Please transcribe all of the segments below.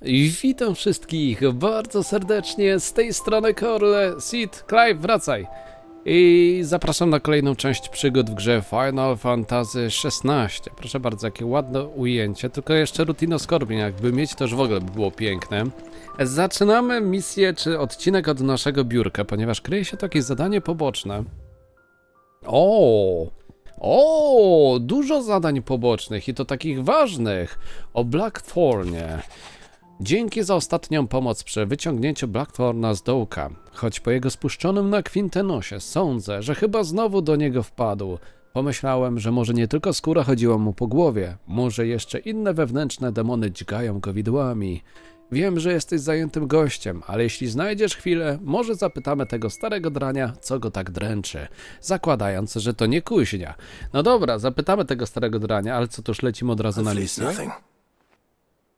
I witam wszystkich bardzo serdecznie, z tej strony Korle, Sid, Clive, wracaj! I zapraszam na kolejną część przygód w grze Final Fantasy XVI. Proszę bardzo, jakie ładne ujęcie, tylko jeszcze rutinoskorbie, jakby mieć to już w ogóle by było piękne. Zaczynamy misję, czy odcinek od naszego biurka, ponieważ kryje się to jakieś zadanie poboczne. Dużo zadań pobocznych i to takich ważnych. O Blackthornie. Dzięki za ostatnią pomoc przy wyciągnięciu Blackthorna z dołka. Choć po jego spuszczonym na kwintenosie sądzę, że chyba znowu do niego wpadł. Pomyślałem, że może nie tylko skóra chodziła mu po głowie, może jeszcze inne wewnętrzne demony dźgają go widłami. Wiem, że jesteś zajętym gościem, ale jeśli znajdziesz chwilę, może zapytamy tego starego drania, co go tak dręczy, zakładając, że to nie kuźnia. No dobra, zapytamy tego starego drania, ale co, tuż lecimy od razu na misję?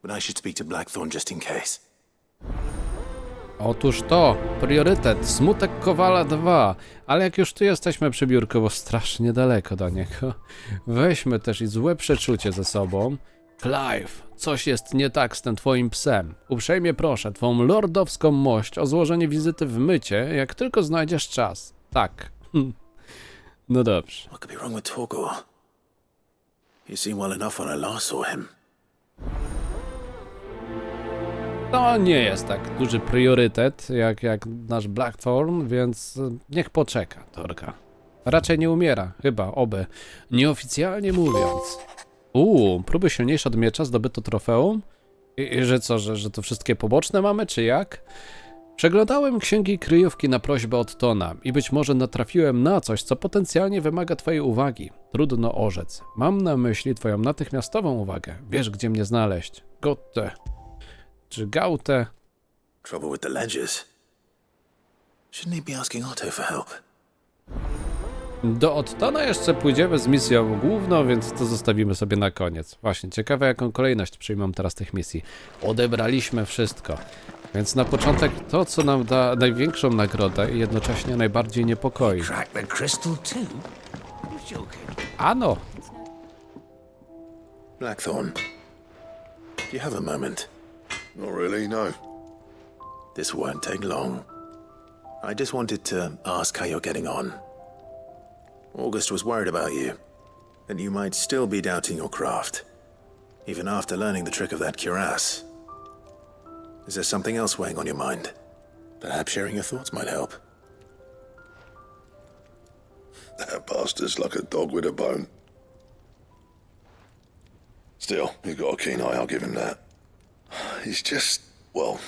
But I should speak to Blackthorn just in case. Otóż to, priorytet, smutek Kowala 2, ale jak już tu jesteśmy przy biurku, bo strasznie daleko do niego, weźmy też i złe przeczucie ze sobą. Clive, coś jest nie tak z tym twoim psem. Uprzejmie proszę, twą lordowską mość o złożenie wizyty w mycie, jak tylko znajdziesz czas. Tak. No dobrze. What could be wrong with Torgor? He seemed well enough when I last saw him. To nie jest tak duży priorytet jak nasz Blackthorn, więc niech poczeka, Torka. Raczej nie umiera, chyba, oby. Nieoficjalnie mówiąc. Próby silniejsze od miecza, zdobyto trofeum? I że co, że to wszystkie poboczne mamy, czy jak? Przeglądałem księgi kryjówki na prośbę Ottona i być może natrafiłem na coś, co potencjalnie wymaga twojej uwagi. Trudno orzec. Mam na myśli twoją natychmiastową uwagę. Wiesz, gdzie mnie znaleźć. Gotte. Czy Gautę? Trouble with the ledgers. Shouldn't he be asking Otto for help? Do Ottona jeszcze pójdziemy z misją główną, więc to zostawimy sobie na koniec. Właśnie, ciekawe jaką kolejność przyjmą teraz tych misji. Odebraliśmy wszystko. Więc na początek to, co nam da największą nagrodę i jednocześnie najbardziej niepokoi. Crack the crystal too? You're joking. Ano! Blackthorn, do you have a moment? Not really, no. This won't take long. I just wanted to ask how you're getting on. August was worried about you, that you might still be doubting your craft, even after learning the trick of that cuirass. Is there something else weighing on your mind? Perhaps sharing your thoughts might help. That bastard's like a dog with a bone. Still, he's got a keen eye, I'll give him that. He's just, well,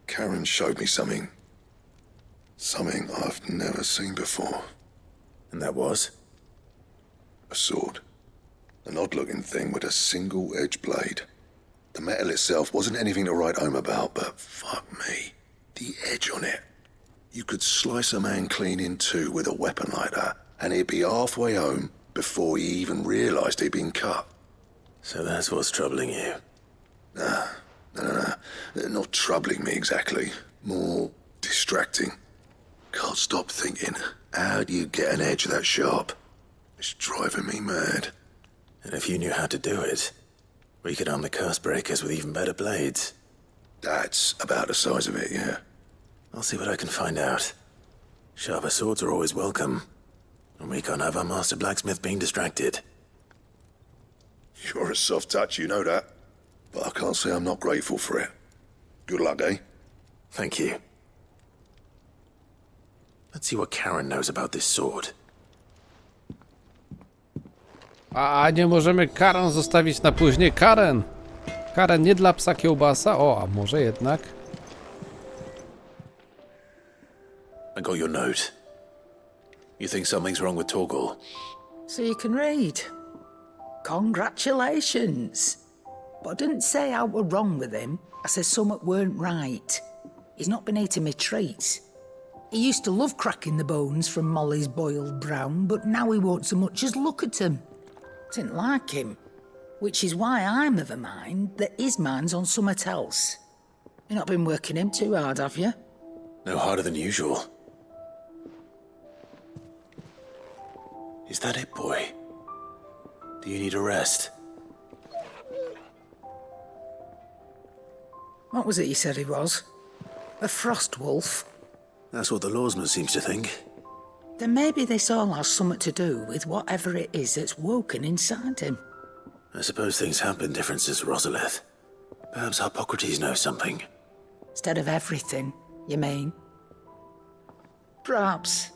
Karen showed me something. Something I've never seen before. And that was? A sword. An odd-looking thing with a single-edged blade. The metal itself wasn't anything to write home about, but fuck me. The edge on it. You could slice a man clean in two with a weapon like that, and he'd be halfway home before he even realised he'd been cut. So that's what's troubling you. No. Not troubling me exactly. More distracting. Can't stop thinking, how do you get an edge that sharp? It's driving me mad. And if you knew how to do it, we could arm the curse breakers with even better blades. That's about the size of it, yeah. I'll see what I can find out. Sharper swords are always welcome, and we can't have our master blacksmith being distracted. You're a soft touch, you know that. But I can't say I'm not grateful for it. Good luck, eh? Thank you. Let's see what Karen knows about this sword. A nie możemy Karen zostawić na później. Karen! Karen nie dla psa kiełbasa? O, a może jednak? I got your note. You think something's wrong with Torgor? So you can read. Congratulations. But I didn't say I were wrong with him. I said something weren't right. He's not been eating me treats. He used to love cracking the bones from Molly's boiled brown, but now he won't so much as look at 'em. Didn't like him. Which is why I'm of a mind that his mind's on something else. You've not been working him too hard, have you? No harder than usual. Is that it, boy? Do you need a rest? What was it you said he was? A frost wolf? That's what the lawsman seems to think. Then maybe this all has something to do with whatever it is that's woken inside him. I suppose things have been different since Rosalith. Perhaps Hippocrates knows something. Instead of everything, you mean? Perhaps.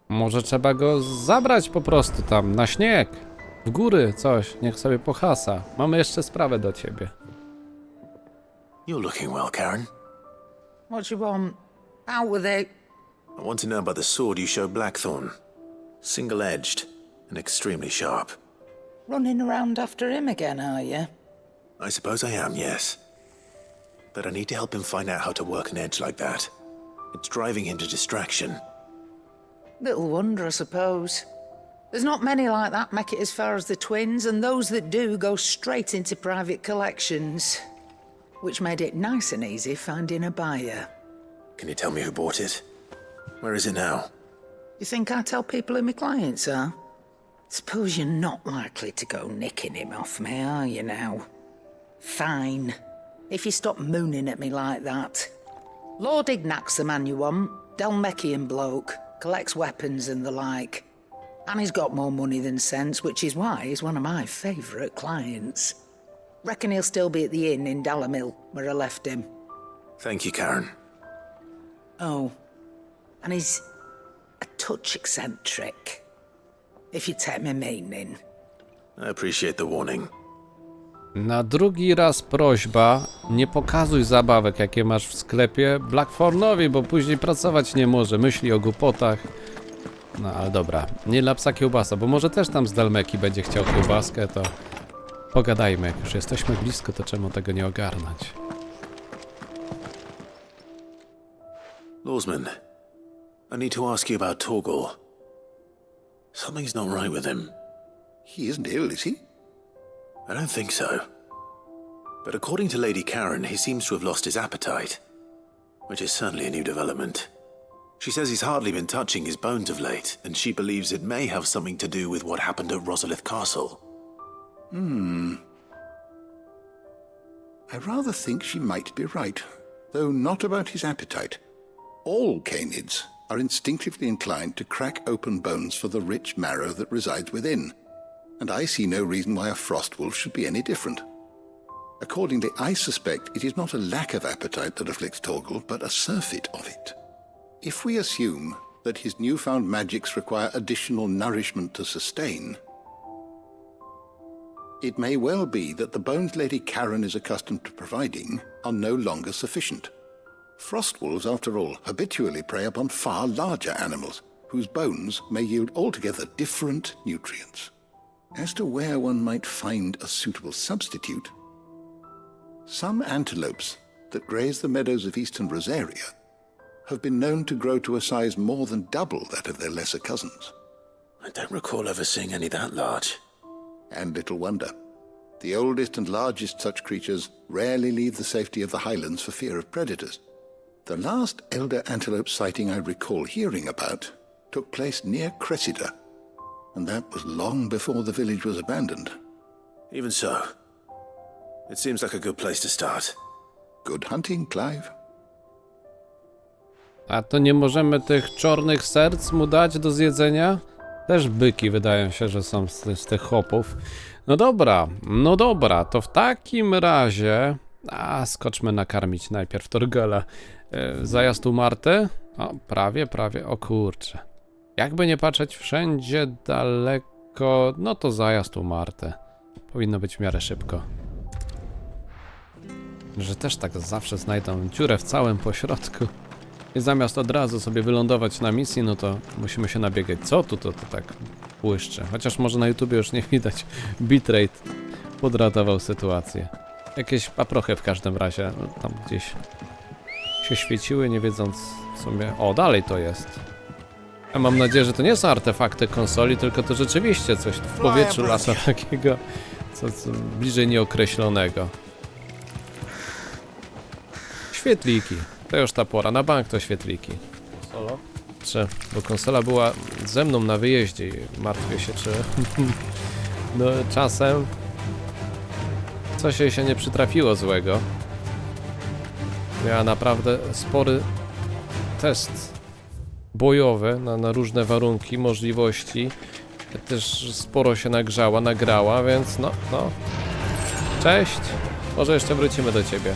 Może trzeba go zabrać po prostu tam, na śnieg. W góry coś, niech sobie pohasa. Mamy jeszcze sprawę do ciebie. You're looking well, Karen. What do you want? Out with it. I want to know about the sword you show Blackthorn. Single-edged and extremely sharp. Running around after him again, are you? I suppose I am, yes. But I need to help him find out how to work an edge like that. It's driving him to distraction. Little wonder, I suppose. There's not many like that make it as far as the twins, and those that do go straight into private collections. Which made it nice and easy finding a buyer. Can you tell me who bought it? Where is it now? You think I tell people who my clients are? Suppose you're not likely to go nicking him off me, are you now? Fine. If you stop mooning at me like that. Lord Ignac's the man you want. Dalmecian bloke. Collects weapons and the like. And he's got more money than sense, which is why he's one of my favourite clients. Reckon he'll still be at the inn in Dalamil, where I left him. Thank you, Karen. Oh, and he's a touch eccentric. If you take my meaning. I appreciate the warning. Na drugi raz prośba, nie pokazuj zabawek, jakie masz w sklepie Blackthornowi, bo później pracować nie może, myśli o głupotach. No ale dobra, nie dla psa kiełbasa, bo może też tam z Dalmeki będzie chciał kiełbaskę, to pogadajmy, jak już jesteśmy blisko, to czemu tego nie ogarnąć? Lawsman, I need to ask you about Torgal. Something's not right with him. He isn't ill, is he? I don't think so. But according to Lady Karen, he seems to have lost his appetite, which is certainly a new development. She says he's hardly been touching his bones of late, and she believes it may have something to do with what happened at Rosalith Castle. I rather think she might be right, though not about his appetite. All canids are instinctively inclined to crack open bones for the rich marrow that resides within, and I see no reason why a frost wolf should be any different. Accordingly, I suspect it is not a lack of appetite that afflicts Torgal, but a surfeit of it. If we assume that his newfound magics require additional nourishment to sustain, it may well be that the bones Lady Karen is accustomed to providing are no longer sufficient. Frost wolves, after all, habitually prey upon far larger animals, whose bones may yield altogether different nutrients. As to where one might find a suitable substitute, some antelopes that graze the meadows of eastern Rosaria have been known to grow to a size more than double that of their lesser cousins. I don't recall ever seeing any that large. And little wonder. The oldest and largest such creatures rarely leave the safety of the highlands for fear of predators. The last elder antelope sighting I recall hearing about took place near Cressida, and that was long before the village was abandoned. Even so, it seems like a good place to start. Good hunting, Clive. A to nie możemy tych czarnych serc mu dać do zjedzenia? Też byki wydają się, że są z tych chopów. No dobra, to w takim razie... skoczmy nakarmić najpierw Torgala. Zajazd u Marty? O, prawie, o kurczę. Jakby nie patrzeć wszędzie daleko, no to zajazd u Marty. Powinno być w miarę szybko. Że też tak zawsze znajdą dziurę w całym pośrodku. I zamiast od razu sobie wylądować na misji, no to musimy się nabiegać. Co tu to tak błyszczy? Chociaż może na YouTubie już nie widać. Bitrate podratował sytuację. Jakieś paprochy w każdym razie. No, tam gdzieś się świeciły, nie wiedząc w sumie... O, dalej to jest. Ja mam nadzieję, że to nie są artefakty konsoli, tylko to rzeczywiście coś w powietrzu lata takiego, co bliżej nieokreślonego. Świetliki. To już ta pora. Na bank to świetliki. Konsolo? Bo konsola była ze mną na wyjeździe i martwię się, czy... no czasem... coś jej się nie przytrafiło złego. miała naprawdę spory test bojowy na różne warunki, możliwości. Też sporo się nagrała, więc no. Cześć. Może jeszcze wrócimy do ciebie.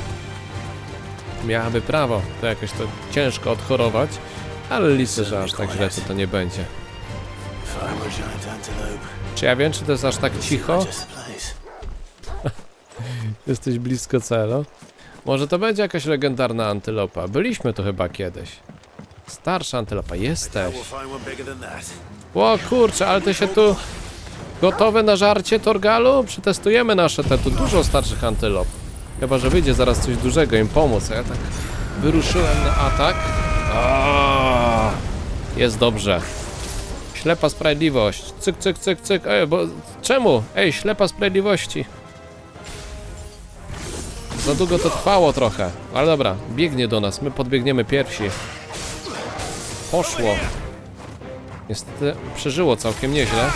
Miałaby prawo, to jakoś to ciężko odchorować, ale liczę, że aż tak źle to nie będzie. Czy ja wiem, czy to jest aż tak cicho? Jesteś blisko celu. Może to będzie jakaś legendarna antylopa. Byliśmy tu chyba kiedyś. Starsza antylopa, jesteś. O kurczę, ale ty się tu... Gotowe na żarcie, Torgalu? Przetestujemy nasze tu dużo starszych antylop. Chyba że wyjdzie zaraz coś dużego im pomóc, a ja tak wyruszyłem na atak. Jest dobrze. Ślepa sprawiedliwość. Cyk, cyk, cyk, cyk. Ej, bo... Czemu? Ej, ślepa sprawiedliwości. Za długo to trwało trochę. Ale dobra, biegnie do nas. My podbiegniemy pierwsi. Poszło. Niestety przeżyło całkiem nieźle.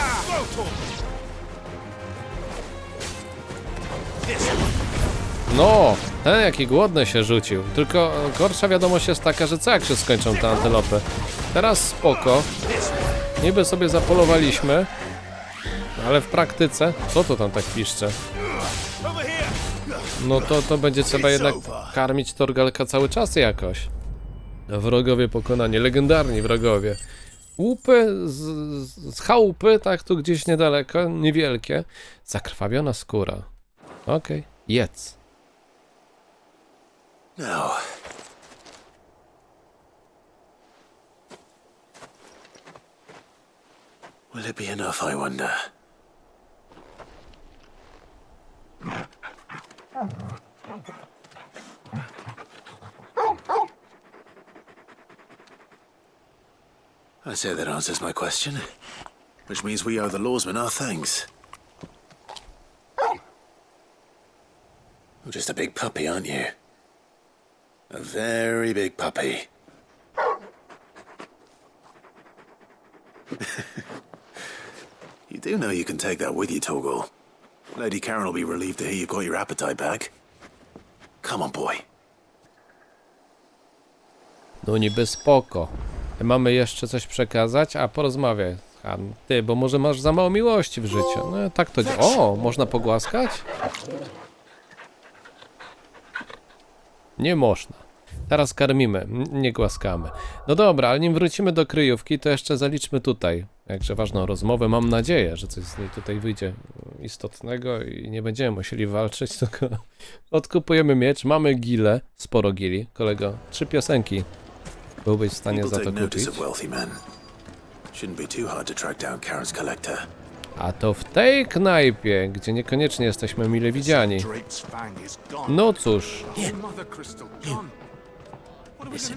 No, ten jaki głodny się rzucił. Tylko gorsza wiadomość jest taka, że co jak się skończą te antylopy? Teraz spoko. Niby sobie zapolowaliśmy. Ale w praktyce... Co to tam tak piszcze? No to będzie trzeba jednak karmić Torgalka cały czas jakoś. Wrogowie pokonani, legendarni wrogowie. Łupy z chałupy, tak tu gdzieś niedaleko, niewielkie. Zakrwawiona skóra. Okej, jedz. No. Will it be enough, I wonder? I say that answers my question, which means we owe the lawsman our thanks. You're just a big puppy, aren't you? A very big puppy. You do know you can take that with you, Toggle. Lady Karen will be relieved to hear you've got your appetite back. Come on, boy. No niby spoko. Mamy jeszcze coś przekazać? A porozmawiaj. Ty, bo może masz za mało miłości w życiu. No tak to... O, można pogłaskać? Nie można. Teraz karmimy, nie głaskamy. No dobra, ale nim wrócimy do kryjówki, to jeszcze zaliczmy tutaj jakże ważną rozmowę. Mam nadzieję, że coś z niej tutaj wyjdzie istotnego i nie będziemy musieli walczyć, tylko odkupujemy miecz, mamy gilę, sporo gili. Kolego, 3 piosenki byłbyś w stanie za to kupić. A to w tej knajpie, gdzie niekoniecznie jesteśmy mile widziani. No cóż. Listen,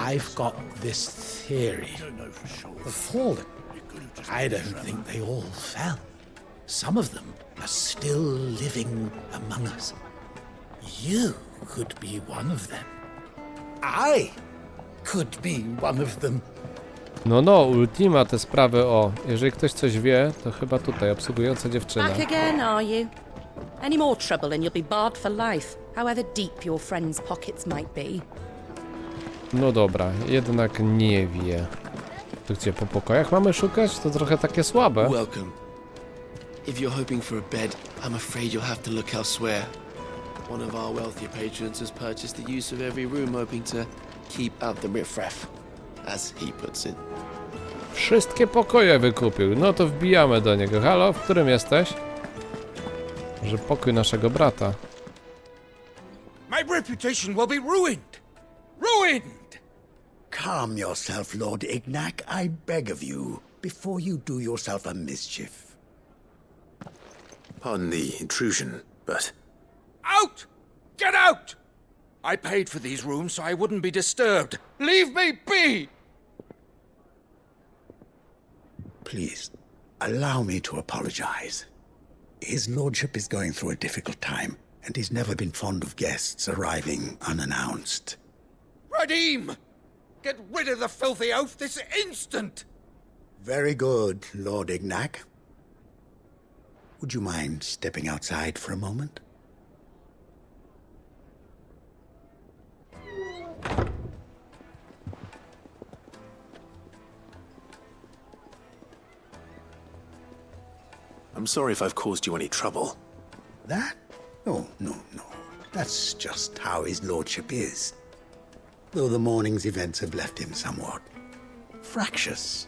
I've got this theory. The fallen, I don't think they all fell. Some of them are still living among us. You could be one of them. I could be one of them. No, Ultima te sprawy, o. Jeżeli ktoś coś wie, to chyba tutaj, obsługująca dziewczyna. Back again, are you? Any more trouble and you'll be barred for life, however deep your friends' pockets might be. No dobra, jednak nie wie. To gdzie, po pokojach mamy szukać? To trochę takie słabe. Welcome. If you're hoping for a bed, I'm afraid you'll have to look elsewhere. One of our wealthier patrons has purchased the use of every room, hoping to keep out the riffraff, as he puts it. Wszystkie pokoje wykupił. No to wbijamy do niego. Halo, w którym jesteś? Może pokój naszego brata. My reputation will be ruined! Ruined! Calm yourself, Lord Ignac, I beg of you, before you do yourself a mischief. Pardon the intrusion, but... Out! Get out! I paid for these rooms so I wouldn't be disturbed. Leave me be! Please, allow me to apologize. His lordship is going through a difficult time, and he's never been fond of guests arriving unannounced. Radim! Get rid of the filthy oaf this instant! Very good, Lord Ignac. Would you mind stepping outside for a moment? I'm sorry if I've caused you any trouble. That? Oh, no. That's just how his lordship is. Though the morning's events have left him somewhat fractious.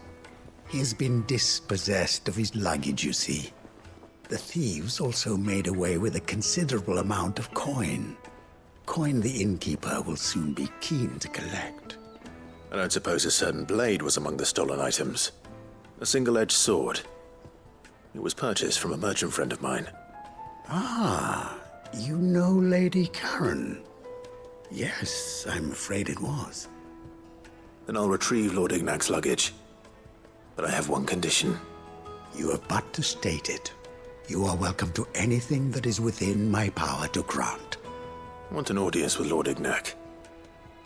He has been dispossessed of his luggage, you see. The thieves also made away with a considerable amount of coin. Coin the innkeeper will soon be keen to collect. I don't suppose a certain blade was among the stolen items. A single-edged sword. It was purchased from a merchant friend of mine. Ah, you know Lady Karen? Yes, I'm afraid it was. Then I'll retrieve Lord Ignac's luggage. But I have one condition. You have but to state it. You are welcome to anything that is within my power to grant. I want an audience with Lord Ignac.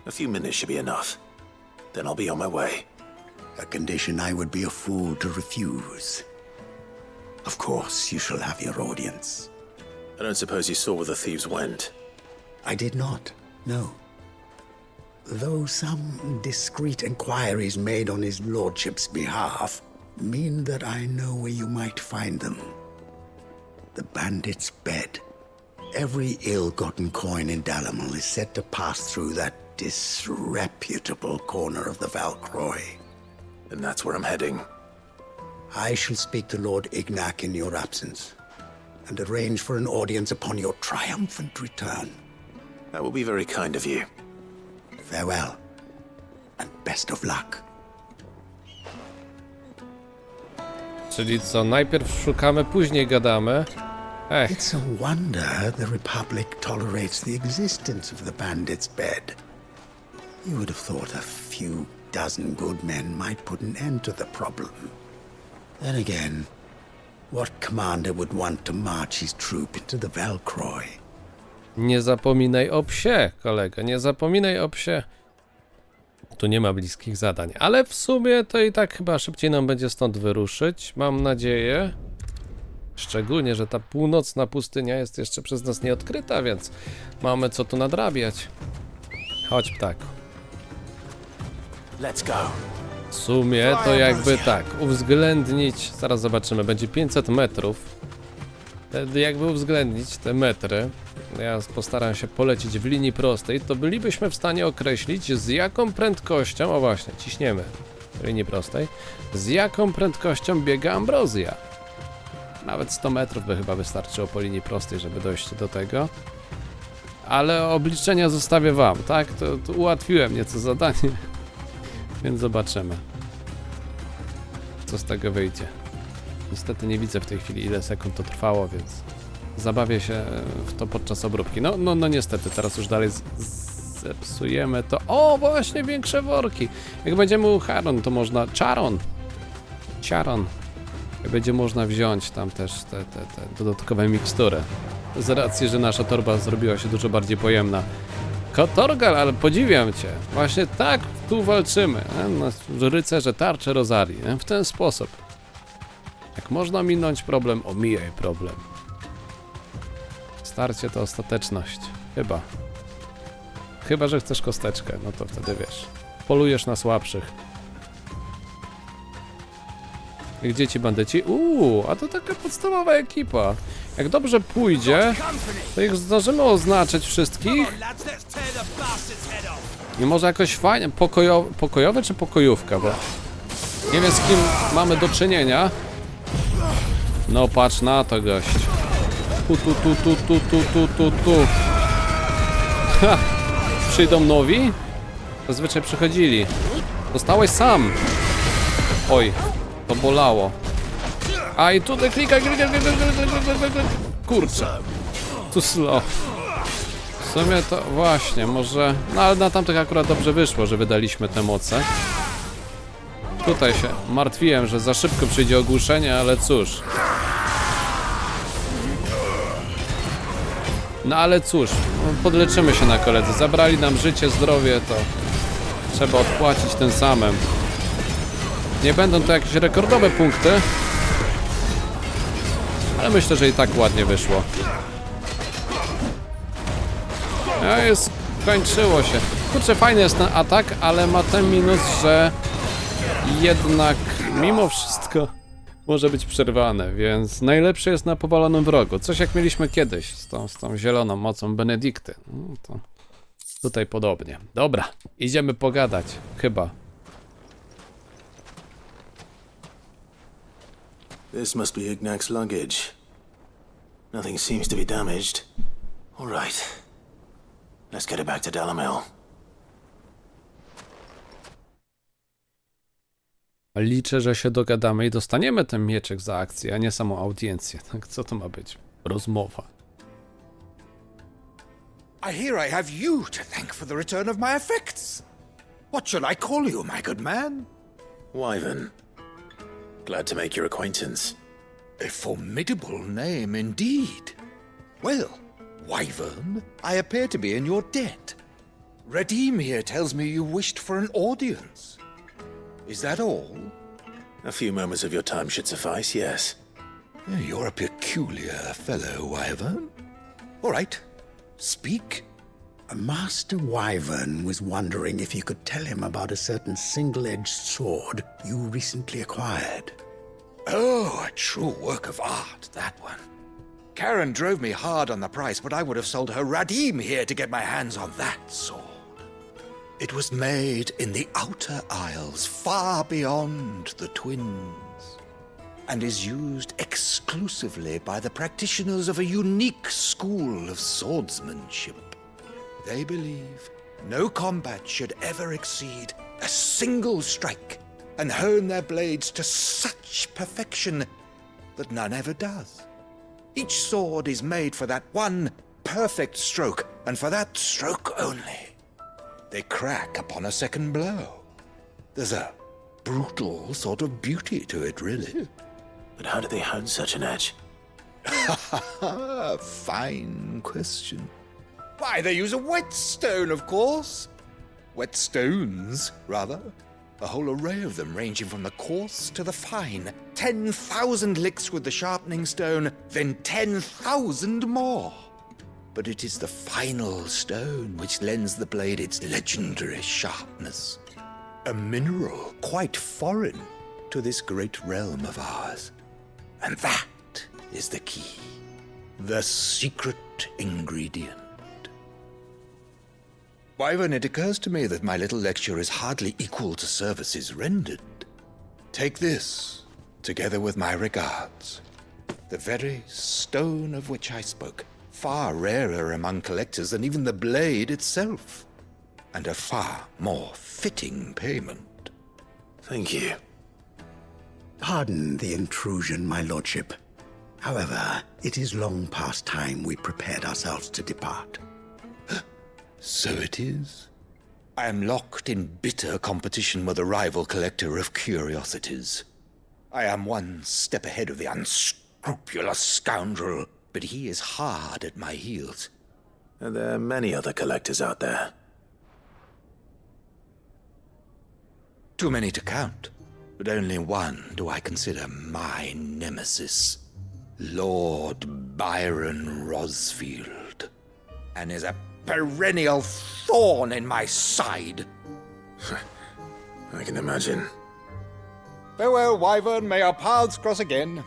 A few minutes should be enough. Then I'll be on my way. A condition I would be a fool to refuse. Of course, you shall have your audience. I don't suppose you saw where the thieves went. I did not, no. Though some discreet inquiries made on his lordship's behalf mean that I know where you might find them. The bandit's bed. Every ill-gotten coin in Dalamal is said to pass through that disreputable corner of the Valcroy. And that's where I'm heading. I shall speak to Lord Ignac in your absence, and arrange for an audience upon your triumphant return. That will be very kind of you. Farewell, and best of luck. Czyli co, najpierw szukamy, później gadamy. It's a wonder the Republic tolerates the existence of the bandit's bed. You would have thought a few dozen good men might put an end to the problem. Then again, what commander would want to march his troop into the Valcroy? Nie zapominaj o psie, kolego, nie zapominaj o psie. Tu nie ma bliskich zadań, ale w sumie to i tak chyba szybciej nam będzie stąd wyruszyć, mam nadzieję. Szczególnie, że ta północna pustynia jest jeszcze przez nas nieodkryta, więc mamy co tu nadrabiać. Chodź, ptaku. Let's go. W sumie to jakby tak, uwzględnić, zaraz zobaczymy, będzie 500 metrów. Jakby uwzględnić te metry, ja postaram się polecić w linii prostej, to bylibyśmy w stanie określić, z jaką prędkością, o właśnie, ciśniemy w linii prostej, z jaką prędkością biega Ambrozja. Nawet 100 metrów by chyba wystarczyło po linii prostej, żeby dojść do tego. Ale obliczenia zostawię wam, tak? To ułatwiłem nieco zadanie. Więc zobaczymy, co z tego wyjdzie. Niestety nie widzę w tej chwili, ile sekund to trwało, więc zabawię się w to podczas obróbki. No niestety, teraz już dalej zepsujemy to. O, właśnie większe worki. Jak będziemy u Charon, to można... Charon. Będzie można wziąć tam też te dodatkowe mikstury. Z racji, że nasza torba zrobiła się dużo bardziej pojemna. Torgal, ale podziwiam cię. Właśnie tak tu walczymy. Rycerze tarcze rozarii. W ten sposób. Jak można minąć problem, omijaj problem. Starcie to ostateczność. Chyba, że chcesz kosteczkę. No to wtedy wiesz. Polujesz na słabszych. Gdzie ci bandyci? A to taka podstawowa ekipa. Jak dobrze pójdzie, to ich zdążymy oznaczyć wszystkich. I może jakoś fajnie, pokojowe czy pokojówka, bo nie wiem, z kim mamy do czynienia. No patrz na to, gość. Tu. Ha! Przyjdą nowi? Zazwyczaj przychodzili. Zostałeś sam. Oj, to bolało. A i tutaj klikaj. Kurczę. Tu slow. W sumie to właśnie, może... No ale na tamtych akurat dobrze wyszło, że wydaliśmy te moce. Tutaj się martwiłem, że za szybko przyjdzie ogłuszenie, ale cóż. No ale cóż, podleczymy się na koledzy. Zabrali nam życie, zdrowie, to trzeba odpłacić tym samym. Nie będą to jakieś rekordowe punkty, ale myślę, że i tak ładnie wyszło. Skończyło się. Kurczę, fajny jest ten atak, ale ma ten minus, że jednak mimo wszystko może być przerwane, więc najlepsze jest na powalonym wrogu. Coś jak mieliśmy kiedyś z tą zieloną mocą Benedykty. No, to tutaj podobnie. Dobra, idziemy pogadać, chyba. This must be Ignac's luggage. Nothing seems to be damaged. All right. Let's get it back to Delamel. Liczę, że się dogadamy i dostaniemy ten mieczek za akcję, a nie samą audiencję. Tak, co to ma być? Rozmowa. I hear I have you to thank for the return of my effects. What shall I call you, my good man? Wyvern. Glad to make your acquaintance. A formidable name indeed. Well, Wyvern, I appear to be in your debt. Redeem here tells me you wished for an audience. Is that all? A few moments of your time should suffice, yes. You're a peculiar fellow, Wyvern. All right, speak. Master Wyvern was wondering if you could tell him about a certain single-edged sword you recently acquired. Oh, a true work of art, that one. Karen drove me hard on the price, but I would have sold her Radim here to get my hands on that sword. It was made in the Outer Isles, far beyond the Twins, and is used exclusively by the practitioners of a unique school of swordsmanship. They believe no combat should ever exceed a single strike, and hone their blades to such perfection that none ever does. Each sword is made for that one perfect stroke, and for that stroke only. They crack upon a second blow. There's a brutal sort of beauty to it, really. But how do they hone such an edge? Fine question. Why, they use a whetstone, of course. Whetstones, rather. A whole array of them, ranging from the coarse to the fine. 10,000 licks with the sharpening stone, then 10,000 more. But it is the final stone which lends the blade its legendary sharpness. A mineral quite foreign to this great realm of ours. And that is the key. The secret ingredient. Wyvern, it occurs to me that my little lecture is hardly equal to services rendered. Take this, together with my regards. The very stone of which I spoke, far rarer among collectors than even the blade itself, and a far more fitting payment. Thank you. Pardon the intrusion, my lordship. However, it is long past time we prepared ourselves to depart. So it is. I am locked in bitter competition with a rival collector of curiosities. I am one step ahead of the unscrupulous scoundrel, but he is hard at my heels. Are there many other collectors out there? Too many to count, but only one do I consider my nemesis. Lord Byron Rosfield, and is a perennial thorn in my side. I can imagine. Farewell, Wyvern. May our paths cross again.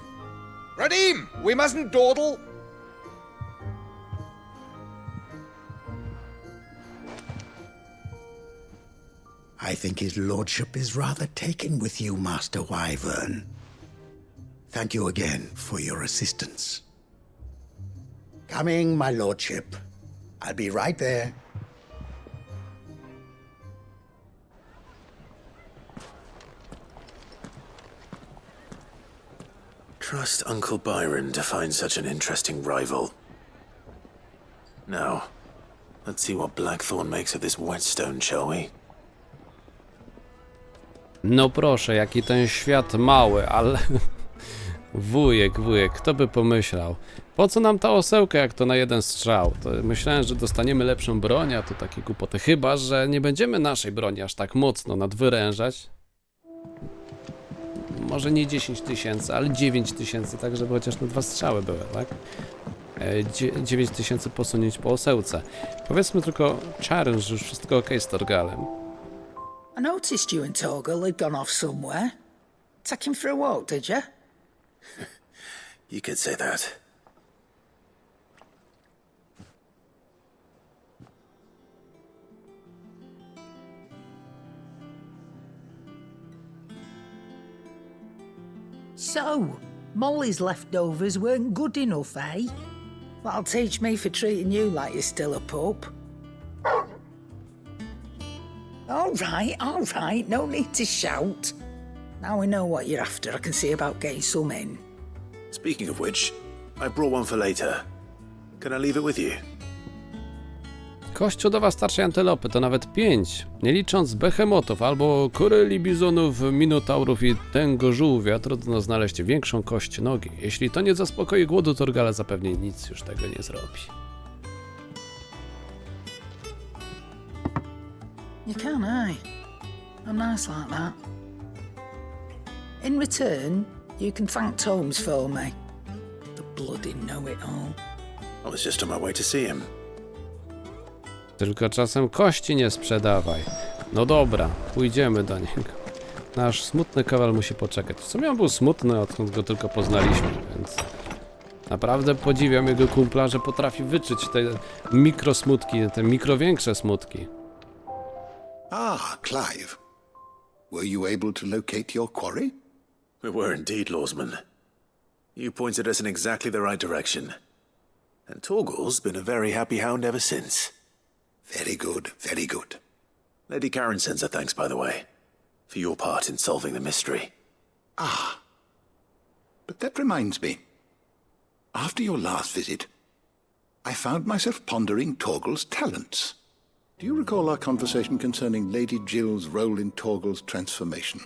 Radim, we mustn't dawdle. I think his lordship is rather taken with you, Master Wyvern. Thank you again for your assistance. Coming, my lordship. I'll be right there. Trust Uncle Byron to find such an interesting rival. Now, let's see what Blackthorn makes of this whetstone, shall we? No proszę, jaki ten świat mały, ale... Wujek, kto by pomyślał? Po co nam ta osełka, jak to na jeden strzał? To myślałem, że dostaniemy lepszą broń, a to takie głupoty. Chyba że nie będziemy naszej broni aż tak mocno nadwyrężać. Może nie 10 000, ale 9 000, tak żeby chociaż na 2 strzały były, tak? 9 000 posunięć po osełce. Powiedzmy tylko Czaryn, że już wszystko ok z Torgalem. I noticed you and Torgal had gone off somewhere. Take him for a walk, did you? You could say that. So, Molly's leftovers weren't good enough, eh? That'll teach me for treating you like you're still a pup. All right, no need to shout. Now we know what you're after, I can see about getting some in. Speaking of which, I brought one for later. Can I leave it with you? Kościodowa starszej antylopy to nawet 5, nie licząc behemotów albo koryli, bizonów, minotaurów i tęgo żółwia, trudno znaleźć większą kość nogi. Jeśli to nie zaspokoi głodu Torgala, zapewne nic już tego nie zrobi. You can, eh? I'm nice like that. In return, you can thank Tomes for me. The bloody know-it-all. I was just on my way to see him. Tylko czasem kości nie sprzedawaj. No dobra, pójdziemy do niego. Nasz smutny kowal musi poczekać. W sumie on był smutny, odkąd go tylko poznaliśmy, więc naprawdę podziwiam jego kumpla, że potrafi wyczuć te mikrosmutki, te mikrowiększe smutki. Ah, Clive. Were you able to locate your quarry? We were indeed, Lawsman. You pointed us in exactly the right direction. And Torgal's been a very happy hound ever since. Very good, very good. Lady Karen sends her thanks, by the way, for your part in solving the mystery. Ah. But that reminds me. After your last visit, I found myself pondering Torgal's talents. Do you recall our conversation concerning Lady Jill's role in Torgal's transformation?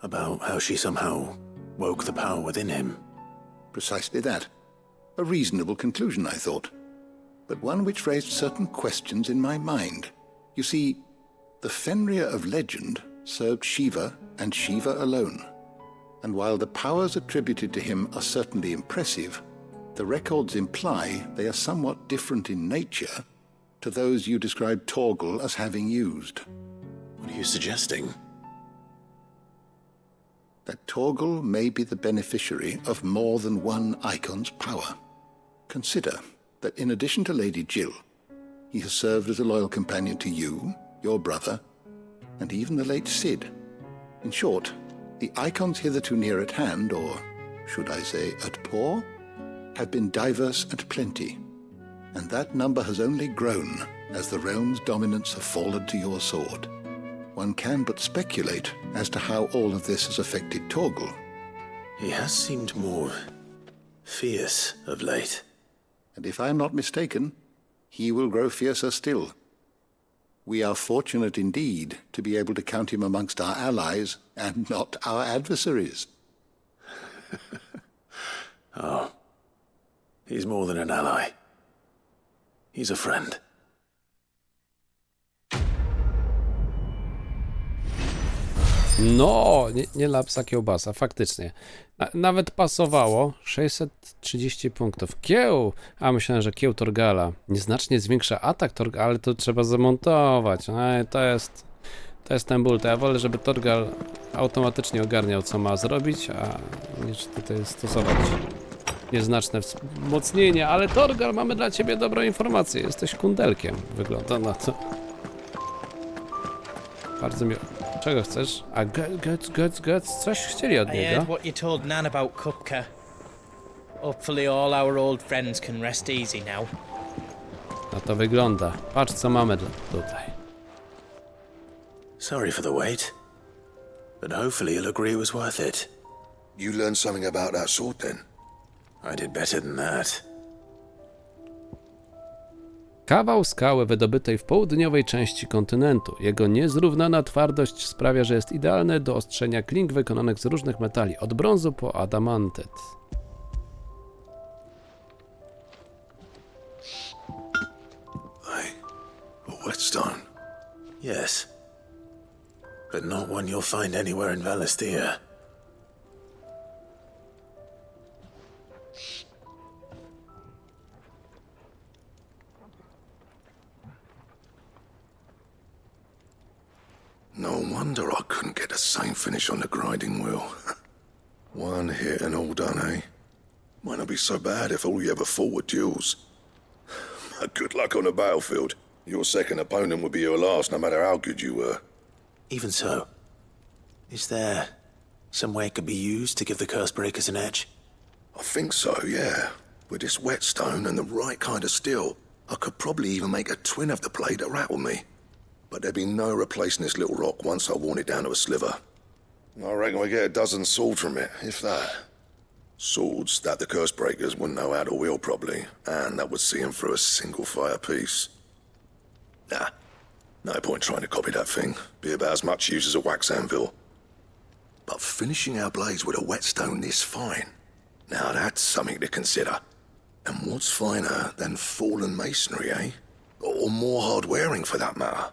About how she somehow woke the power within him. Precisely that. A reasonable conclusion, I thought, but one which raised certain questions in my mind. You see, the Fenrir of legend served Shiva and Shiva alone, and while the powers attributed to him are certainly impressive, the records imply they are somewhat different in nature to those you described Torgal as having used. What are you suggesting? That Torgal may be the beneficiary of more than one icon's power. Consider that in addition to Lady Jill, he has served as a loyal companion to you, your brother, and even the late Cid. In short, the icons hitherto near at hand, or should I say at paw, have been diverse and plenty, and that number has only grown as the realm's dominance have fallen to your sword. One can but speculate as to how all of this has affected Torgal. He has seemed more fierce of late. And if I am not mistaken, he will grow fiercer still. We are fortunate indeed to be able to count him amongst our allies and not our adversaries. Oh, he's more than an ally. He's a friend. No, nie lapsa kiełbasa, faktycznie. Nawet pasowało. 630 punktów. Kieł! A myślałem, że kieł Torgala. Nieznacznie zwiększa atak Torgala, ale to trzeba zamontować. To jest ten ból. To ja wolę, żeby Torgal automatycznie ogarniał, co ma zrobić, a niż tutaj stosować nieznaczne wzmocnienie. Ale Torgal, mamy dla ciebie dobrą informację. Jesteś kundelkiem. Wygląda na to. Bardzo miło. Czego chcesz? A Guts, coś chcieli od I niego. heard what you told Nan about Kupka. Hopefully all our old friends can rest easy now. No to wygląda. Patrz, co mamy tutaj. Sorry for the wait, but hopefully you'll agree it was worth it. You learned something about that sword then? I did better than that. Kawał skały wydobytej w południowej części kontynentu. Jego niezrównana twardość sprawia, że jest idealny do ostrzenia kling wykonanych z różnych metali, od brązu po adamantyt. A whetstone? Yes. But not one you'll find anywhere in Valestia. No wonder I couldn't get the same finish on the grinding wheel. One hit and all done, eh? Might not be so bad if all you ever fought were duels. But good luck on the battlefield. Your second opponent would be your last, no matter how good you were. Even so, is there some way it could be used to give the curse breakers an edge? I think so, yeah. With this whetstone and the right kind of steel, I could probably even make a twin of the blade that rattled me. But there'd be no replacing this little rock once I worn it down to a sliver. I reckon we get a dozen swords from it, if that. Swords that the curse breakers wouldn't know how to wield properly, and that would see them through a single fire piece. Nah, no point trying to copy that thing. Be about as much use as a wax anvil. But finishing our blades with a whetstone this fine, now that's something to consider. And what's finer than fallen masonry, eh? Or more hard-wearing, for that matter.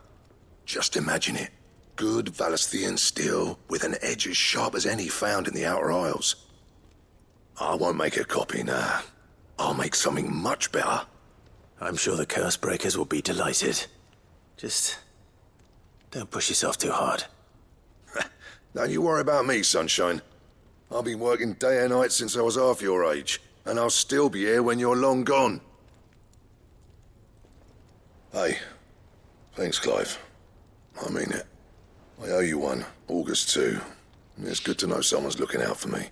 Just imagine it. Good Valesthian steel with an edge as sharp as any found in the Outer Isles. I won't make a copy, nah. I'll make something much better. I'm sure the curse breakers will be delighted. Just don't push yourself too hard. Don't you worry about me, sunshine. I've been working day and night since I was half your age, and I'll still be here when you're long gone. Hey, thanks, Clive. I mean it. I owe you one, August too. It's good to know someone's looking out for me.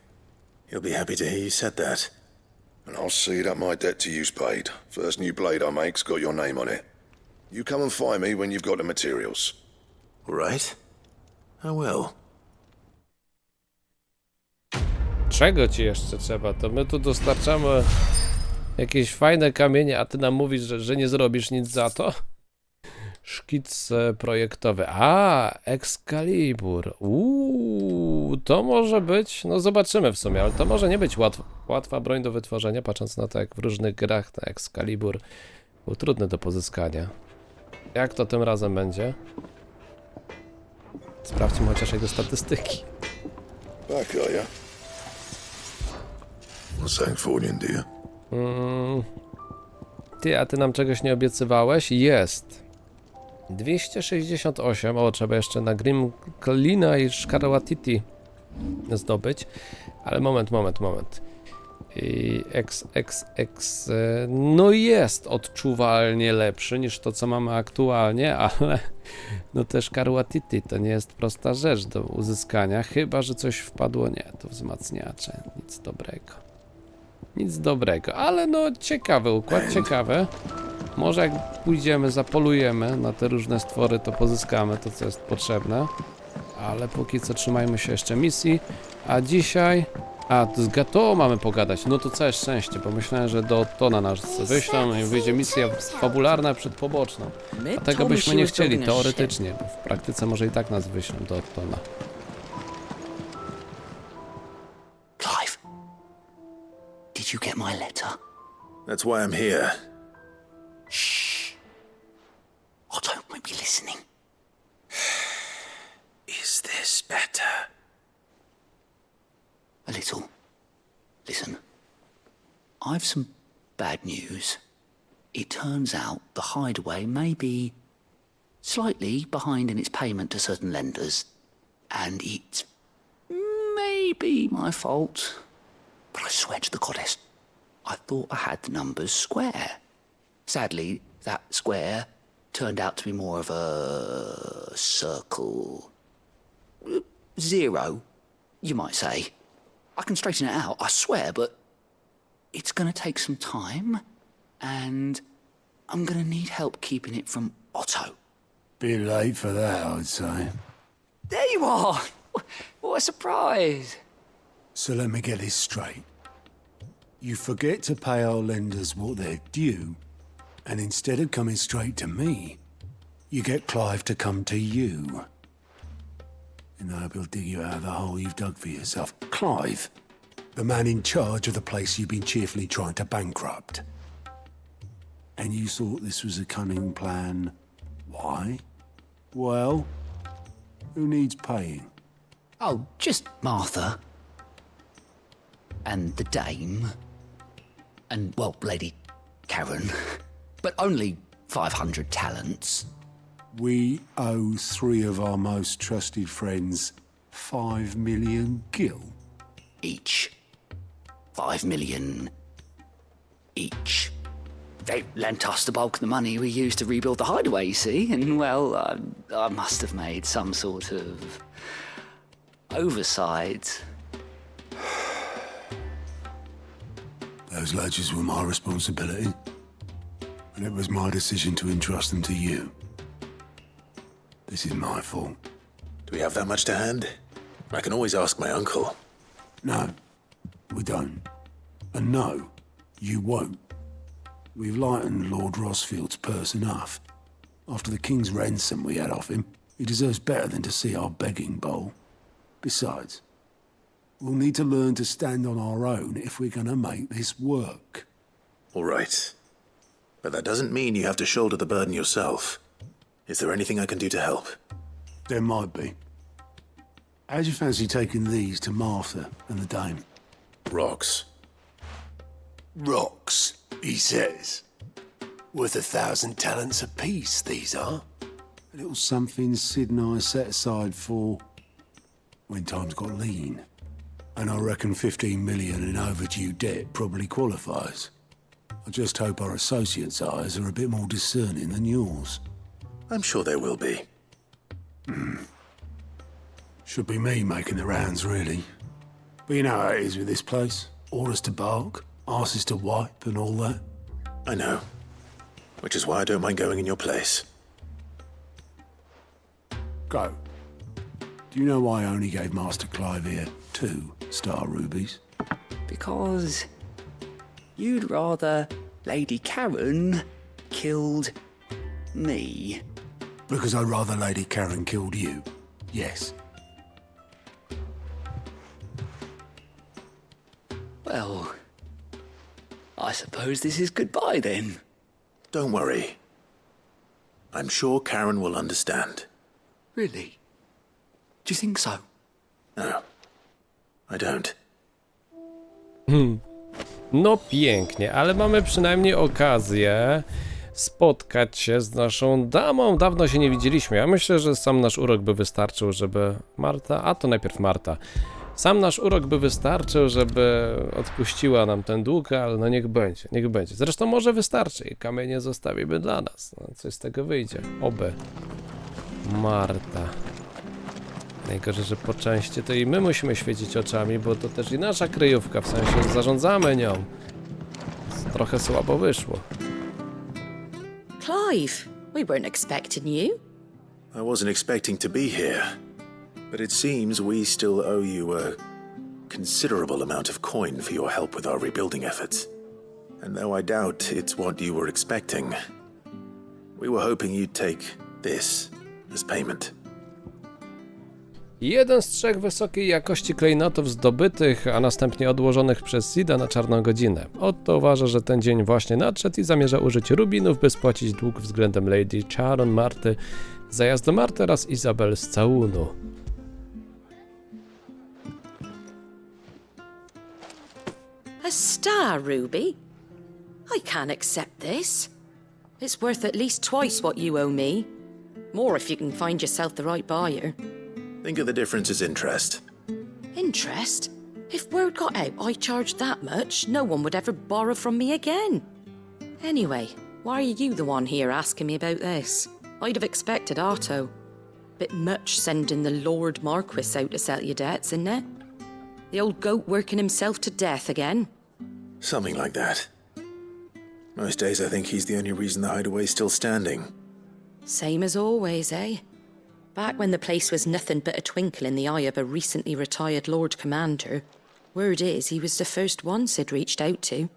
You'll be happy to hear you said that. And I'll see that my debt to you's paid. First new blade I make's got your name on it. You come and find me when you've got the materials. All right. I will. Czego ci jeszcze trzeba? To my tu dostarczamy jakieś fajne kamienie, a ty nam mówisz, że nie zrobisz nic za to? Szkic projektowy. A, Excalibur. To może być, no zobaczymy w sumie, ale to może nie być łatwa broń do wytworzenia, patrząc na to, jak w różnych grach ten Excalibur był trudny do pozyskania. Jak to tym razem będzie? Sprawdźmy chociaż jego statystyki. Back, are ya? What's that for you, dear? Ty, a ty nam czegoś nie obiecywałeś? Jest. 268, trzeba jeszcze na Grimklina i Szkarłatiti zdobyć, ale moment. I no jest odczuwalnie lepszy niż to, co mamy aktualnie, ale no też Szkarłatiti to nie jest prosta rzecz do uzyskania, chyba że coś wpadło, nie, to wzmacniacze, nic dobrego, ale no ciekawy układ, ciekawy. Może jak pójdziemy, zapolujemy na te różne stwory, to pozyskamy to, co jest potrzebne. Ale póki co trzymajmy się jeszcze misji. A dzisiaj... z Gato mamy pogadać. No to całe szczęście, bo myślałem, że do Ottona nas wyślą i wyjdzie misja fabularna przed poboczną. A tego byśmy nie chcieli, teoretycznie. Bo w praktyce może i tak nas wyślą do Ottona. Clive, did you get my letter? That's why I'm here. Shh. Otto might be listening. Is this better? A little. Listen, I've some bad news. It turns out the hideaway may be slightly behind in its payment to certain lenders, and it's maybe my fault. But I swear to the goddess, I thought I had the numbers square. Sadly, that square turned out to be more of a circle. 0, you might say. I can straighten it out, I swear, but it's gonna take some time, and I'm gonna need help keeping it from Otto. Bit late for that, I'd say. There you are! What a surprise! So let me get this straight. You forget to pay our lenders what they're due, and instead of coming straight to me, you get Clive to come to you. And I hope he'll dig you out of the hole you've dug for yourself. Clive, the man in charge of the place you've been cheerfully trying to bankrupt. And you thought this was a cunning plan. Why? Well, who needs paying? Oh, just Martha. And the dame. And, well, Lady Karen. But only 500 talents. We owe 3 of our most trusted friends 5 million gil. each. 5 million each. They lent us the bulk of the money we used to rebuild the hideaway, you see, and, well, I must have made some sort of oversight. Those ledgers were my responsibility, and it was my decision to entrust them to you. This is my fault. Do we have that much to hand? I can always ask my uncle. No, we don't. And no, you won't. We've lightened Lord Rosfield's purse enough. After the king's ransom we had off him, he deserves better than to see our begging bowl. Besides, we'll need to learn to stand on our own if we're gonna make this work. All right. But that doesn't mean you have to shoulder the burden yourself. Is there anything I can do to help? There might be. How'd you fancy taking these to Martha and the dame? Rocks. Rocks, he says. Worth 1,000 talents apiece, these are. A little something Sid and I set aside for when times got lean. And I reckon 15 million in overdue debt probably qualifies. I just hope our associates' eyes are a bit more discerning than yours. I'm sure there will be. Should be me making the rounds, really. But you know how it is with this place. Orders to bark, arses to wipe, and all that. I know. Which is why I don't mind going in your place. Go. Do you know why I only gave Master Clive here 2 star rubies? Because you'd rather Lady Karen killed me. Because I'd rather Lady Karen killed you. Yes. Well, I suppose this is goodbye then. Don't worry. I'm sure Karen will understand. Really? Do you think so? No, I don't. No pięknie, ale mamy przynajmniej okazję spotkać się z naszą damą. Dawno się nie widzieliśmy. Ja myślę, że sam nasz urok by wystarczył, żeby Marta... A to najpierw Marta. Sam nasz urok by wystarczył, żeby odpuściła nam ten dług, ale no niech będzie, niech będzie. Zresztą może wystarczy i kamienie zostawimy dla nas. No, coś z tego wyjdzie. Oby. Marta. Najgorzej, że po części to i my musimy świecić oczami, bo to też i nasza kryjówka, w sensie zarządzamy nią. Trochę słabo wyszło. Clive, we weren't expecting you. I wasn't expecting to be here. But it seems we still owe you a considerable amount of coin for your help with our rebuilding efforts. And though I doubt it's what you were expecting, we were hoping you'd take this as payment. Jeden z 3 wysokiej jakości klejnotów zdobytych, a następnie odłożonych przez Sida na czarną godzinę. Otto uważa, że ten dzień właśnie nadszedł i zamierza użyć rubinów, by spłacić dług względem Lady Charon, Marty, zajazd do Marty oraz Izabel z całunu. A star, Ruby? I can't accept this. It's worth at least twice what you owe me. More if you can find yourself the right buyer. Think of the difference as interest. Interest? If word got out I charged that much, no one would ever borrow from me again. Anyway, why are you the one here asking me about this? I'd have expected Otto. Bit much sending the Lord Marquis out to settle your debts, isn't it? The old goat working himself to death again. Something like that. Most days I think he's the only reason the hideaway's still standing. Same as always, eh? Back when the place was nothing but a twinkle in the eye of a recently retired Lord Commander, word is he was the first one Sid reached out to.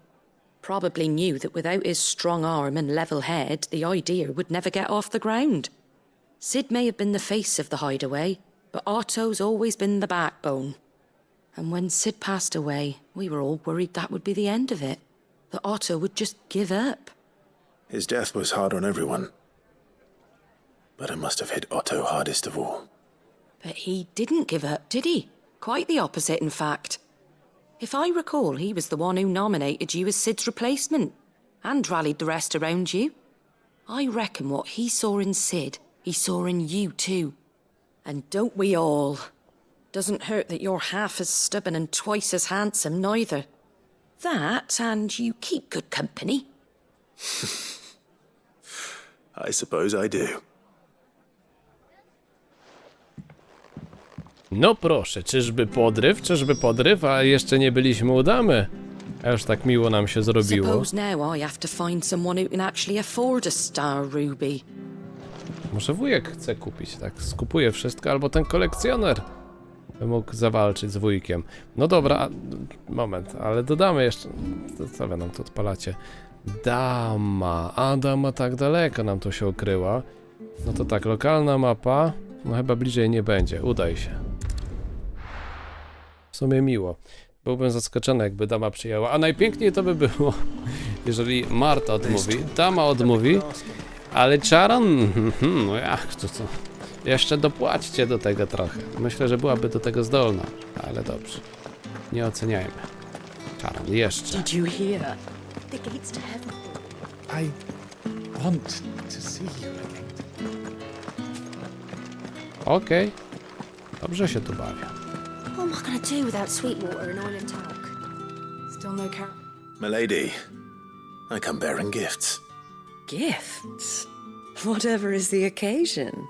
Probably knew that without his strong arm and level head, the idea would never get off the ground. Sid may have been the face of the hideaway, but Otto's always been the backbone. And when Sid passed away, we were all worried that would be the end of it. That Otto would just give up. His death was hard on everyone. But it must have hit Otto hardest of all. But he didn't give up, did he? Quite the opposite, in fact. If I recall, he was the one who nominated you as Sid's replacement, and rallied the rest around you. I reckon what he saw in Sid, he saw in you too. And don't we all? Doesn't hurt that you're half as stubborn and twice as handsome, neither. That, and you keep good company. I suppose I do. No proszę, czyżby podryw, a jeszcze nie byliśmy u damy. A już tak miło nam się zrobiło. Suppose now I have to find someone who can actually afford a star ruby. Może wujek chce kupić, tak? Skupuje wszystko, albo ten kolekcjoner by mógł zawalczyć z wujkiem. No dobra, moment, ale dodamy jeszcze... Co wy nam tu odpalacie? Dama, a dama tak daleko nam tu się ukryła. No to tak, lokalna mapa, no chyba bliżej nie będzie, udaj się. W sumie miło. Byłbym zaskoczony, jakby dama przyjęła, a najpiękniej to by było, jeżeli Marta odmówi, dama odmówi, ale Charon, no jak to co? Jeszcze dopłaćcie do tego trochę. Myślę, że byłaby do tego zdolna, ale dobrze. Nie oceniajmy. Charon, jeszcze. Did you hear? The gates to heaven. I want to see you again. Okej. Dobrze się tu bawię. What am I gonna do without Sweetwater and Oil of Talk? Still no car. Milady, I come bearing gifts. Gifts? Whatever is the occasion.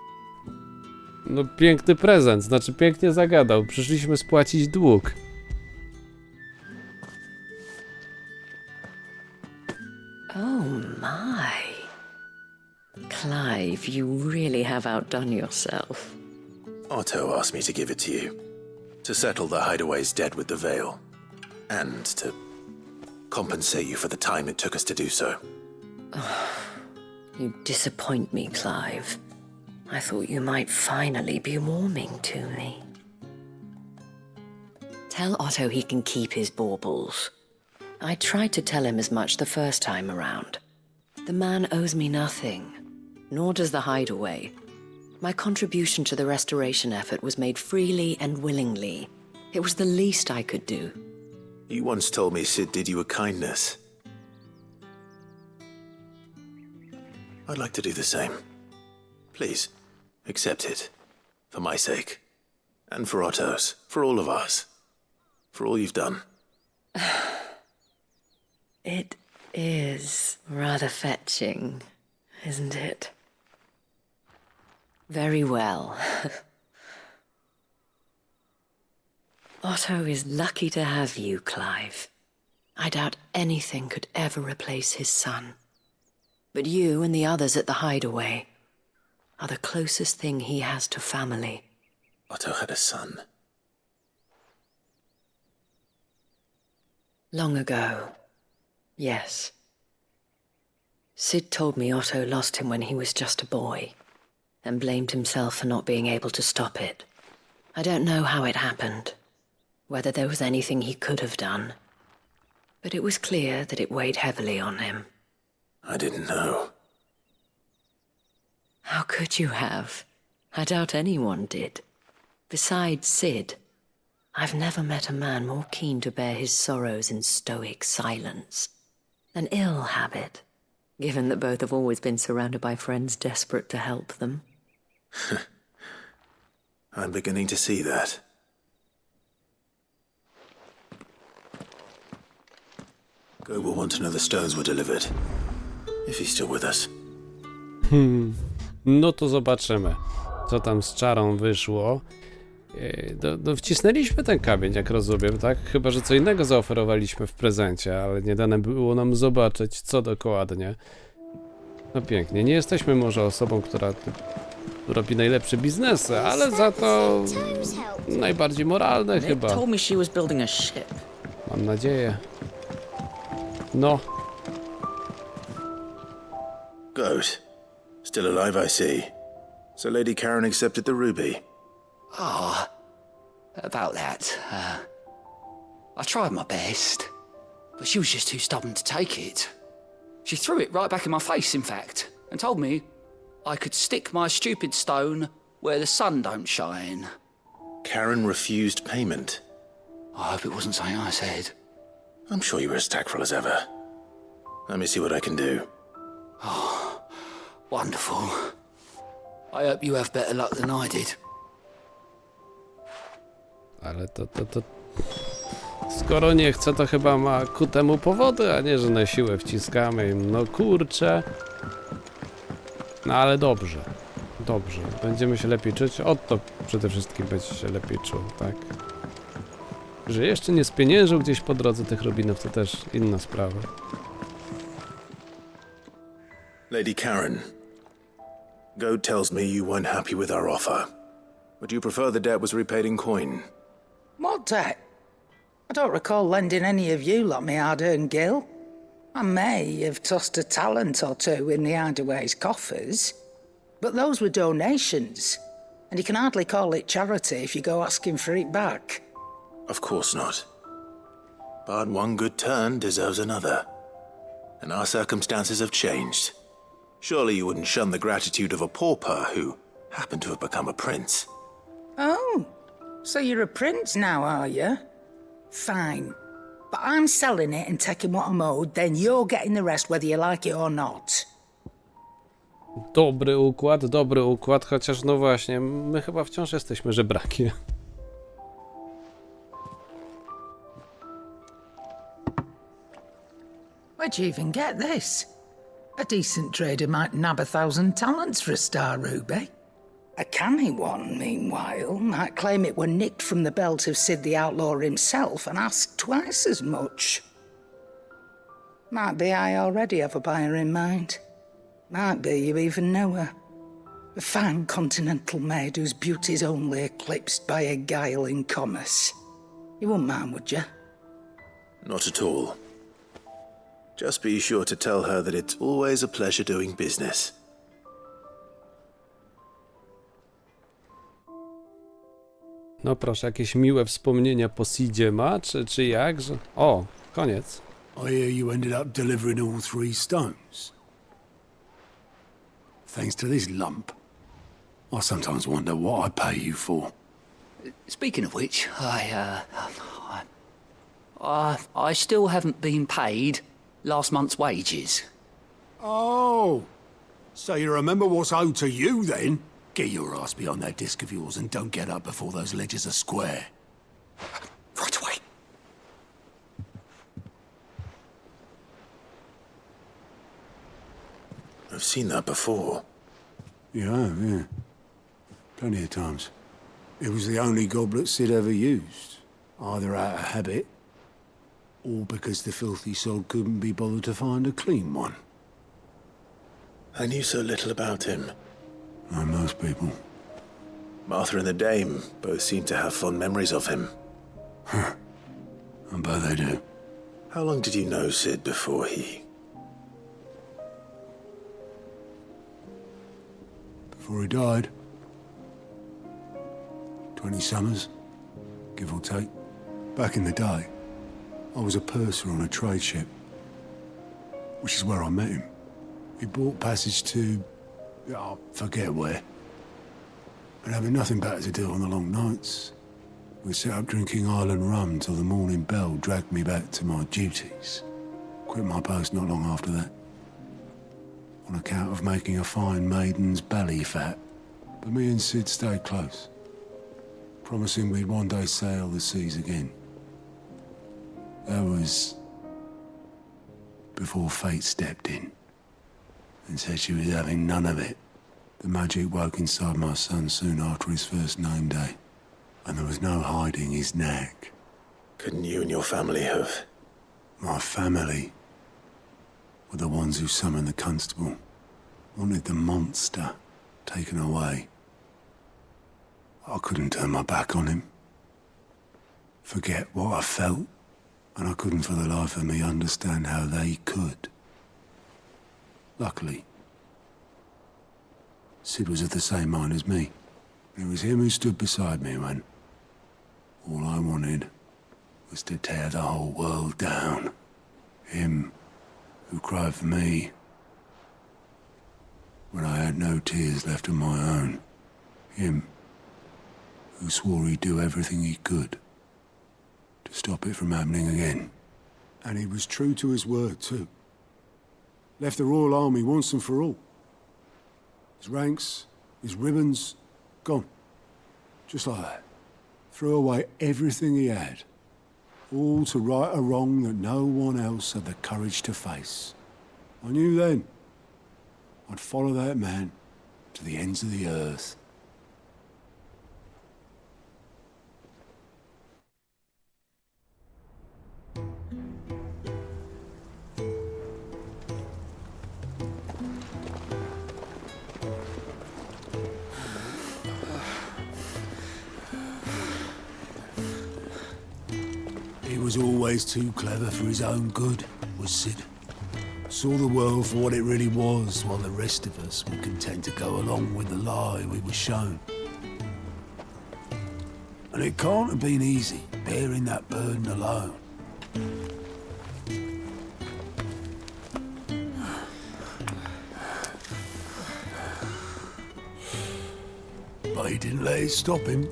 No piękny prezent, znaczy pięknie zagadał. Przyszliśmy spłacić dług. Oh my. Clive, you really have outdone yourself. Otto asked me to give it to you. To settle the hideaway's debt with the veil. And to compensate you for the time it took us to do so. You disappoint me, Clive. I thought you might finally be warming to me. Tell Otto he can keep his baubles. I tried to tell him as much the first time around. The man owes me nothing, nor does the hideaway. My contribution to the restoration effort was made freely and willingly. It was the least I could do. You once told me Sid did you a kindness. I'd like to do the same. Please, accept it. For my sake. And for Otto's. For all of us. For all you've done. It is rather fetching, isn't it? Very well. Otto is lucky to have you, Clive. I doubt anything could ever replace his son. But you and the others at the hideaway are the closest thing he has to family. Otto had a son. Long ago, yes. Sid told me Otto lost him when he was just a boy, and blamed himself for not being able to stop it. I don't know how it happened, whether there was anything he could have done, but it was clear that it weighed heavily on him. I didn't know. How could you have? I doubt anyone did. Besides Sid, I've never met a man more keen to bear his sorrows in stoic silence. An ill habit, given that both have always been surrounded by friends desperate to help them. I'm beginning to see that. Go will want to know the stones were delivered. If he's still with us. No to zobaczymy, co tam z czarą wyszło. Wcisnęliśmy ten kamień, jak rozumiem, tak? Chyba że co innego zaoferowaliśmy w prezencie, ale nie dane było nam zobaczyć, co dokładnie. No pięknie, nie jesteśmy może osobą, która robi najlepsze biznesy, ale za to najbardziej moralne chyba. Told me she was building a ship. Mam nadzieję. No. Goat. Still alive, I see. So Lady Karen accepted the ruby. About that. I tried my best, but she was just too stubborn to take it. She threw it right back in my face, in fact, and told me I could stick my stupid stone where the sun don't shine. Karen refused payment. I hope it wasn't something I said. I'm sure you were as tactful as ever. Let me see what I can do. Wonderful. I hope you have better luck than I did. Ale to... Skoro nie chce, to chyba ma ku temu powody, a nie, że na siłę wciskamy im. No kurczę. No ale dobrze. Dobrze. Będziemy się lepiej czuć. Otto przede wszystkim będzie się lepiej czuł, tak? Że jeszcze nie spieniężył gdzieś po drodze tych rubinów, to też inna sprawa. Lady Karen, Goad tells me you weren't happy with our offer. Would you prefer the debt was repaid in coin? What debt? I don't recall lending any of you lot me hard-earned gil. I may have tossed a talent or two in the hideaway's coffers, but those were donations, and you can hardly call it charity if you go asking for it back. Of course not. But one good turn deserves another. And our circumstances have changed. Surely you wouldn't shun the gratitude of a pauper who happened to have become a prince. Oh, so you're a prince now, are you? Fine. But I'm selling it and taking what I'm owed, then you're getting the rest whether you like it or not. Dobry układ, chociaż no właśnie, my chyba wciąż jesteśmy żebrakiem. Where'd you even get this? A decent trader might nab 1,000 talents for a star ruby. A canny one, meanwhile, might claim it were nicked from the belt of Sid the Outlaw himself and ask twice as much. Might be I already have a buyer in mind. Might be you even know her. A fine continental maid whose beauty's only eclipsed by a guile in commerce. You wouldn't mind, would you? Not at all. Just be sure to tell her that it's always a pleasure doing business. No proszę, jakieś miłe wspomnienia po Sidzie ma, czy jak? Że... O, koniec. I hear you ended up delivering all 3 stones. Thanks to this lump. I sometimes wonder what I pay you for. Speaking of which, I still haven't been paid last month's wages. Oh, so you remember what's owed to you then? Get your ass behind that disc of yours and don't get up before those ledgers are square. Right away. I've seen that before. You have, yeah. Plenty of times. It was the only goblet Sid ever used, either out of habit or because the filthy soul couldn't be bothered to find a clean one. I knew so little about him. Like most people. Martha and the Dame both seem to have fond memories of him. Huh. I bet they do. How long did you know Sid before he... Before he died. 20 summers, give or take. Back in the day, I was a purser on a trade ship, which is where I met him. He bought passage to... I forget where. But having nothing better to do on the long nights, we sat up drinking island rum till the morning bell dragged me back to my duties. Quit my post not long after that, on account of making a fine maiden's belly fat. But me and Sid stayed close, promising we'd one day sail the seas again. That was before fate stepped in and said she was having none of it. The magic woke inside my son soon after his first name day, and there was no hiding his knack. Couldn't you and your family have... My family were the ones who summoned the constable, wanted the monster taken away. I couldn't turn my back on him, forget what I felt, and I couldn't for the life of me understand how they could. Luckily, Sid was of the same mind as me. It was him who stood beside me when all I wanted was to tear the whole world down. Him who cried for me when I had no tears left of my own. Him who swore he'd do everything he could to stop it from happening again. And he was true to his word, too. Left the Royal Army once and for all. His ranks, his ribbons, gone. Just like that. threw away everything he had, all to right a wrong that no one else had the courage to face. I knew then I'd follow that man to the ends of the earth. He was always too clever for his own good, was Sid. Saw the world for what it really was, while the rest of us were content to go along with the lie we were shown. And it can't have been easy, bearing that burden alone. But he didn't let it stop him.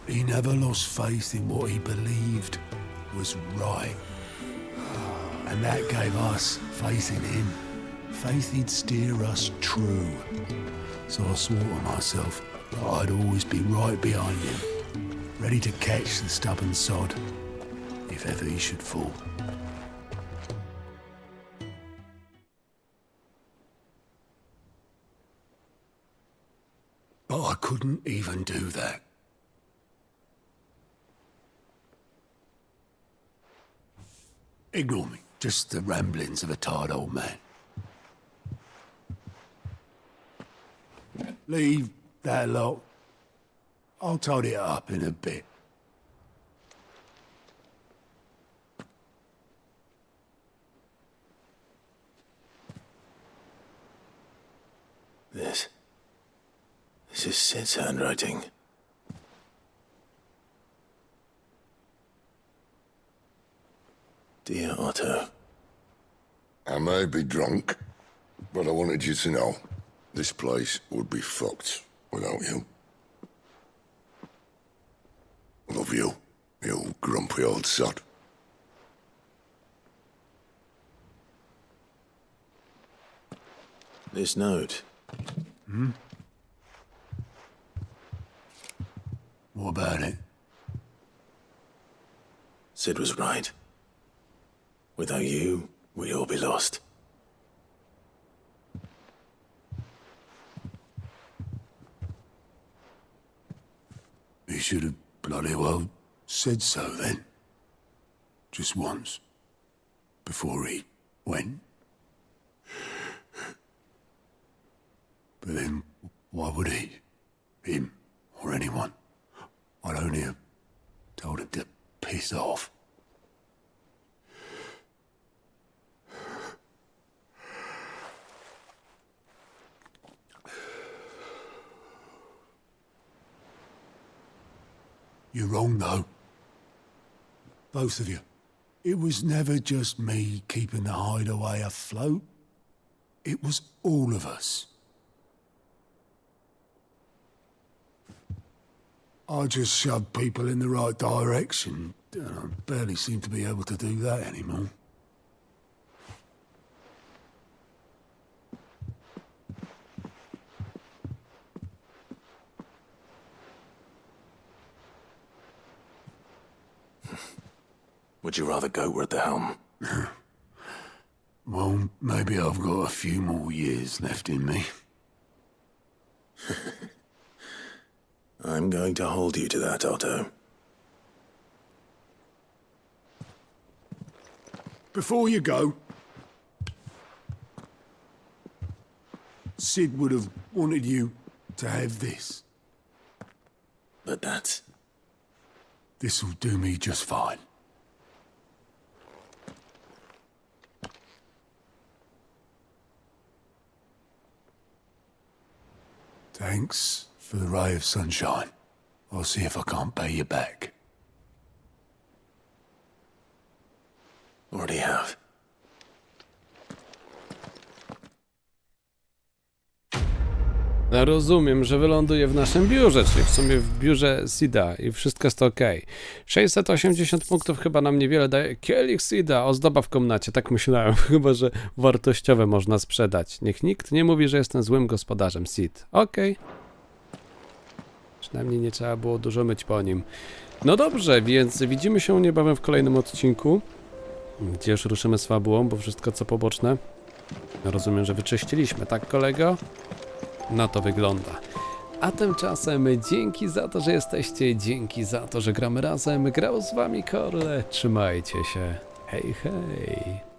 He never lost faith in what he believed was right. And that gave us faith in him. Faith he'd steer us true. So I swore to myself that I'd always be right behind him, ready to catch the stubborn sod, if ever he should fall. But I couldn't even do that. Ignore me. Just the ramblings of a tired old man. Leave that lot. I'll tidy it up in a bit. This is Sid's handwriting. Dear Otto. I may be drunk, but I wanted you to know this place would be fucked without you. Love you, you grumpy old sod. This note. Hmm? What about it? Sid was right. Without you, we'd all be lost. He should have bloody well said so then. Just once. Before he went. But then, why would he? Him, or anyone? I'd only have told him to piss off. You're wrong, though. Both of you. It was never just me keeping the hideaway afloat. It was all of us. I just shoved people in the right direction. I barely seem to be able to do that anymore. Would you rather goat were at the helm? Well, maybe I've got a few more years left in me. I'm going to hold you to that, Otto. Before you go, Sid would have wanted you to have this. But that's... This'll do me just fine. Thanks for the ray of sunshine. I'll see if I can't pay you back. Already have. No rozumiem, że wyląduje w naszym biurze, czyli w sumie w biurze Sida i wszystko jest ok. 680 punktów chyba nam niewiele daje. Kielich Sida, ozdoba w komnacie, tak myślałem, chyba że wartościowe można sprzedać. Niech nikt nie mówi, że jestem złym gospodarzem Sid. Ok. Przynajmniej nie trzeba było dużo myć po nim. No dobrze, więc widzimy się niebawem w kolejnym odcinku, gdzie już ruszymy z fabułą, bo wszystko co poboczne rozumiem, że wyczyściliśmy, tak kolego? No to wygląda. A tymczasem dzięki za to, że jesteście, dzięki za to, że gramy razem. Grał z wami Korle, trzymajcie się, hej hej.